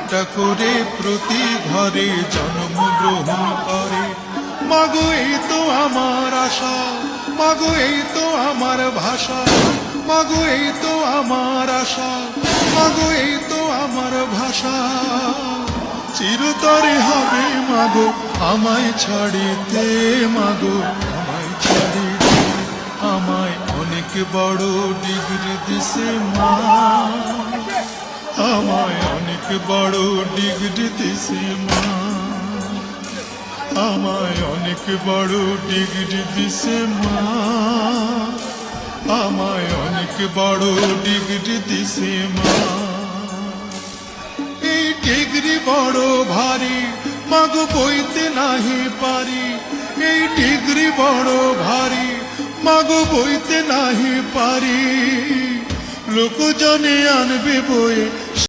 একটা করে প্রতি ঘরে জন্মগ্রহণ করে। মাগো এই তো আমার আশা, মাগো এই তো আমার ভাষা, মাগো এই তো আমার আশা, মাগো এই তো আমার ভাষা। চিরতরে হবে মাগো আমায় ছাড়িতে, মাগো আমায় ছাড়িতে। আমায় অনেক বড় ডিগ্রি দিছে মা, আমায় অনেক বড় ডিগ্রি দিছে মা, আমায় অনেক বড় ডিগ্রি দিছে মা, আমায় অনেক বড় ডিগ্রি দিছে মা। এই ডিগ্রি বড় ভারী, মাগো বইতে নাহি পারি। এই ডিগ্রি বড় ভারী, মাগো বইতে নাহি পারি। লোকজনে আনবে বয়ে